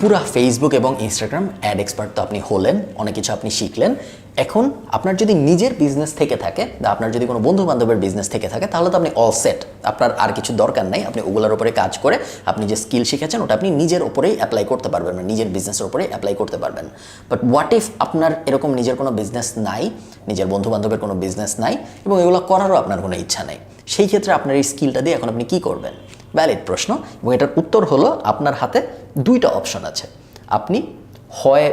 পুরা ফেসবুক এবং Instagram ad expert তো আপনি হলেন, অনেক কিছু আপনি শিখলেন। এখন আপনার যদি নিজের বিজনেস থেকে থাকে বা আপনার যদি কোনো বন্ধু বান্ধবের বিজনেস থেকে থাকে তাহলে তো আপনি অল সেট, আপনার আর কিছু দরকার নাই। আপনি ওগুলোর উপরে কাজ করে আপনি যে স্কিল শিখেছেন ওটা আপনি নিজের উপরেই অ্যাপ্লাই করতে পারবেন, নিজের বিজনেসের উপরেই অ্যাপ্লাই করতে পারবেন। বাট হোয়াট ইফ আপনার এরকম নিজের কোনো বিজনেস নাই, নিজের বন্ধু বান্ধবের কোনো বিজনেস নাই এবং এগুলো করারও আপনার কোনো ইচ্ছা নেই? সেই ক্ষেত্রে আপনার এই স্কিলটা দিয়ে এখন আপনি কী করবেন? ভ্যালিড প্রশ্ন, এবং এটার উত্তর হলো আপনার হাতে দুইটা অপশন আছে। আপনি হয়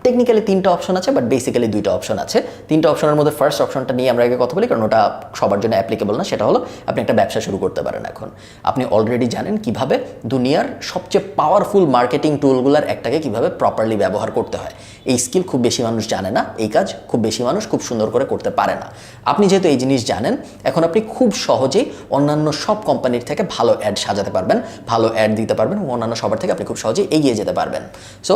টেকনিক্যালি তিনটা অপশন আছে, বাট বেসিক্যালি দুইটা অপশন আছে। তিনটা অপশনের মধ্যে ফার্স্ট অপশনটা নিয়ে আমরা আগে কথা বলি, কারণ ওটা সবার জন্য অ্যাপ্লিকেবল না। সেটা হলো আপনি একটা ব্যবসা শুরু করতে পারেন। এখন আপনি অলরেডি জানেন কিভাবে দুনিয়ার সবচেয়ে পাওয়ারফুল মার্কেটিং টুলগুলোর একটাকে কিভাবে প্রপারলি ব্যবহার করতে হয়। এই স্কিল খুব বেশি মানুষ জানে না, এই কাজ খুব বেশি মানুষ খুব সুন্দর করে করতে পারে না। আপনি যেহেতু এই জিনিস জানেন, এখন আপনি খুব সহজেই অন্যান্য সব কোম্পানির থেকে ভালো অ্যাড সাজাতে পারবেন, ভালো অ্যাড দিতে পারবেন এবং অন্যান্য সবার থেকে আপনি খুব সহজেই এগিয়ে যেতে পারবেন। So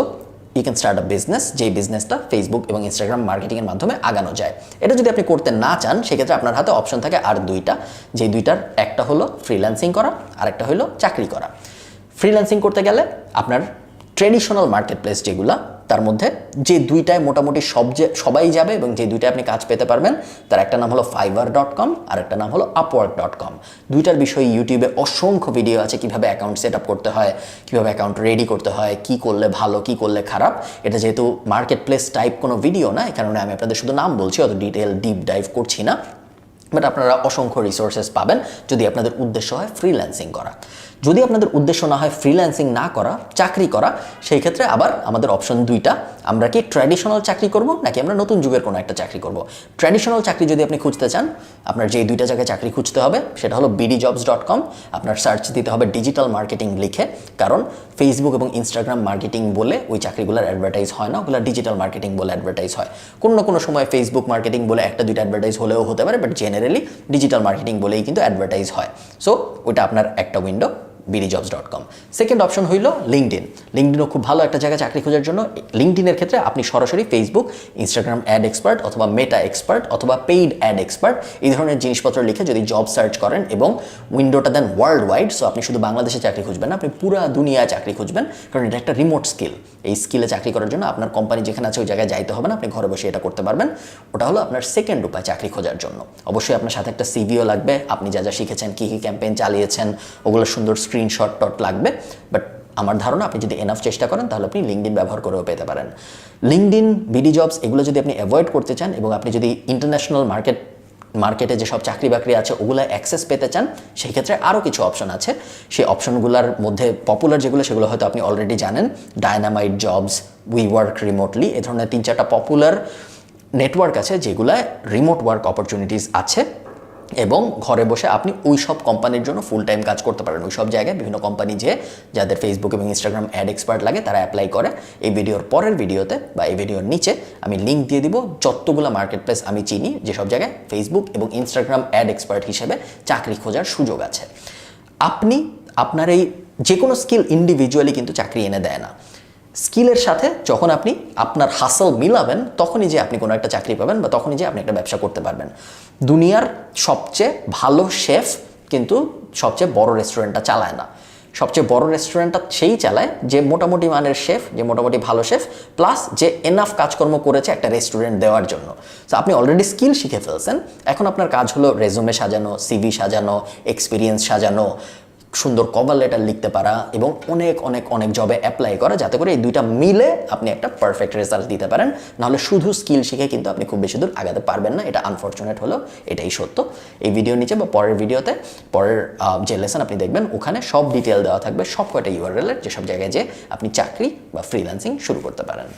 you can start a business, যেই বিজনেসটা ফেসবুক এবং ইনস্টাগ্রাম মার্কেটিংয়ের মাধ্যমে আগানো যায়। এটা যদি আপনি করতে না চান, সেক্ষেত্রে আপনার হাতে অপশন থাকে আর দুইটা, যেই দুইটার একটা হলো ফ্রিল্যান্সিং করা আর একটা হলো চাকরি করা। ফ্রিল্যান্সিং করতে গেলে আপনার ট্রেডিশনাল মার্কেট প্লেস যেগুলো, তার মধ্যে যে দুইটায় মোটামুটি সবাই যাবে এবং যে দুইটায় আপনি কাজ পেতে পারবেন, তার একটা নাম হলো fiverr.com আর একটা নাম হলো upwork.com। দুইটার বিষয়ে ইউটিউবে অসংখ্য ভিডিও আছে, কিভাবে অ্যাকাউন্ট সেট আপ করতে হয়, কিভাবে অ্যাকাউন্ট রেডি করতে হয়, কি করলে ভালো, কি করলে খারাপ। এটা যেহেতু মার্কেট প্লেস টাইপ কোনো ভিডিও না, এই কারণে আমি আপনাদের শুধু নাম বলছি, অত ডিপ ডাইভ করছি না। বাট আপনারা অসংখ্য রিসোর্সেস পাবেন যদি আপনাদের উদ্দেশ্য হয় ফ্রিল্যান্সিং করা। যদি আপনাদের উদ্দেশ্য না হয় ফ্রিল্যান্সিং না করা, চাকরি করা, সেই ক্ষেত্রে আবার আমাদের অপশন দুইটা। আমরা কি ট্র্যাডিশনাল চাকরি করব নাকি আমরা নতুন যুগের কোনো একটা চাকরি করব? ট্র্যাডিশনাল চাকরি যদি আপনি খুঁজতে চান, আপনার যেই দুইটা জায়গায় চাকরি খুঁজতে হবে সেটা হলো bdjobs.com। আপনার সার্চ দিতে হবে ডিজিটাল মার্কেটিং লিখে, কারণ ফেসবুক এবং ইনস্টাগ্রাম মার্কেটিং বলে ওই চাকরিগুলোর অ্যাডভার্টাইজ হয় না, ওগুলো ডিজিটাল মার্কেটিং বলে অ্যাডভার্টাইজ হয়। কোনো না কোনো সময় ফেসবুক মার্কেটিং বলে একটা দুইটা অ্যাডভার্টাইজ হলেও হতে পারে, বাট জেনারেলি ডিজিটাল মার্কেটিং বলেই কিন্তু অ্যাডভার্টাইজ হয়। সো ওইটা আপনার একটা উইন্ডো, bdjobs.com। সেকেন্ড অপশন হইল লিঙ্কডইন। লিঙ্কডইনও খুব ভালো একটা জায়গায় চাকরি খোঁজার জন্য। লিঙ্কডইনের ক্ষেত্রে আপনি সরাসরি ফেসবুক, ইনস্টাগ্রাম অ্যাড এক্সপার্ট অথবা মেটা এক্সপার্ট অথবা পেইড অ্যাড এক্সপার্ট এই ধরনের জিনিসপত্র লিখে যদি জব সার্চ করেন এবং উইন্ডোটা দেন ওয়ার্ল্ড ওয়াইড, সো আপনি শুধু বাংলাদেশে চাকরি খুঁজবেন না, আপনি পুরো দুনিয়ায় চাকরি খুঁজবেন, কারণ এটা একটা রিমোট স্কিল। এই স্কিলে চাকরি করার জন্য আপনার কোম্পানি যেখানে আছে ওই জায়গায় যাইতে হবে না, আপনি ঘরে বসে এটা করতে পারবেন। ওটা হলো আপনার সেকেন্ড উপায় চাকরি খোঁজার জন্য। অবশ্যই আপনার সাথে একটা সিভিও লাগবে, আপনি যা যা শিখেছেন, কী কী ক্যাম্পেইন চালিয়েছেন, ওগুলো সুন্দর স্ক্রিনশট লাগবে। বাট আমার ধারণা আপনি যদি এনাফ চেষ্টা করেন তাহলে আপনি লিঙ্কডইন ব্যবহার করেও পেতে পারেন। লিঙ্কডইন, বিডি-জবস এগুলো যদি আপনি অ্যাভয়েড করতে চান এবং আপনি যদি ইন্টারন্যাশনাল মার্কেটে যেসব চাকরি বাকরি আছে ওগুলো অ্যাক্সেস পেতে চান, সেই ক্ষেত্রে আরও কিছু অপশন আছে। সেই অপশনগুলোর মধ্যে পপুলার যেগুলো, সেগুলো হয়তো আপনি অলরেডি জানেন। Dynamite Jobs, we work remotely, এ ধরনের 3-4টা পপুলার নেটওয়ার্ক আছে যেগুলোয় রিমোট ওয়ার্ক অপরচুনিটিস আছে এবং ঘরে বসে আপনি ওই সব কোম্পানির জন্য ফুল টাইম কাজ করতে পারেন। ওই সব জায়গায় বিভিন্ন কোম্পানি যে যাদের ফেসবুক এবং ইনস্টাগ্রাম অ্যাড এক্সপার্ট লাগে তারা অ্যাপ্লাই করে। এই ভিডিওর পরের ভিডিওতে বা এই ভিডিওর নিচে আমি লিঙ্ক দিয়ে দিব যতগুলো মার্কেট প্লেস আমি চিনি যেসব জায়গায় ফেসবুক এবং ইনস্টাগ্রাম অ্যাড এক্সপার্ট হিসেবে চাকরি খোঁজার সুযোগ আছে। আপনি আপনার এই যে কোনো স্কিল ইন্ডিভিজুয়ালি কিন্তু চাকরি এনে দেয় না। স্কিলের সাথে যখন আপনি আপনার হাসল মিলাবেন, তখনই যে আপনি কোনো একটা চাকরি পাবেন বা তখনই যে আপনি একটা ব্যবসা করতে পারবেন। দুনিয়ার সবচেয়ে ভালো শেফ কিন্তু সবচেয়ে বড় রেস্টুরেন্টটা চালায় না। সবচেয়ে বড় রেস্টুরেন্টটা সেই চালায় যে মোটামুটি মানের শেফ, যে মোটামুটি ভালো শেফ, প্লাস যে এনাফ কাজকর্ম করেছে একটা রেস্টুরেন্ট দেওয়ার জন্য। তো আপনি অলরেডি স্কিল শিখে ফেলছেন, এখন আপনার কাজ হলো রেজুমে সাজানো, সিভি সাজানো, এক্সপিরিয়েন্স সাজানো, সুন্দর কভার লেটার লিখতে পারা এবং অনেক অনেক অনেক জবে অ্যাপ্লাই করা, যাতে করে এই দুইটা মিলে আপনি একটা পারফেক্ট রেজাল্ট দিতে পারেন। নাহলে শুধু স্কিল শিখে কিন্তু আপনি খুব বেশি দূর আগাতে পারবেন না। এটা আনফর্চুনেট হলো, এটাই সত্য। এই ভিডিওর নিচে বা পরের ভিডিওতে, পরের যে লেসন আপনি দেখবেন ওখানে সব ডিটেল দেওয়া থাকবে, সব কয়টা ইউআরএল এর, যেসব জায়গায় যে আপনি চাকরি বা ফ্রিল্যান্সিং শুরু করতে পারেন।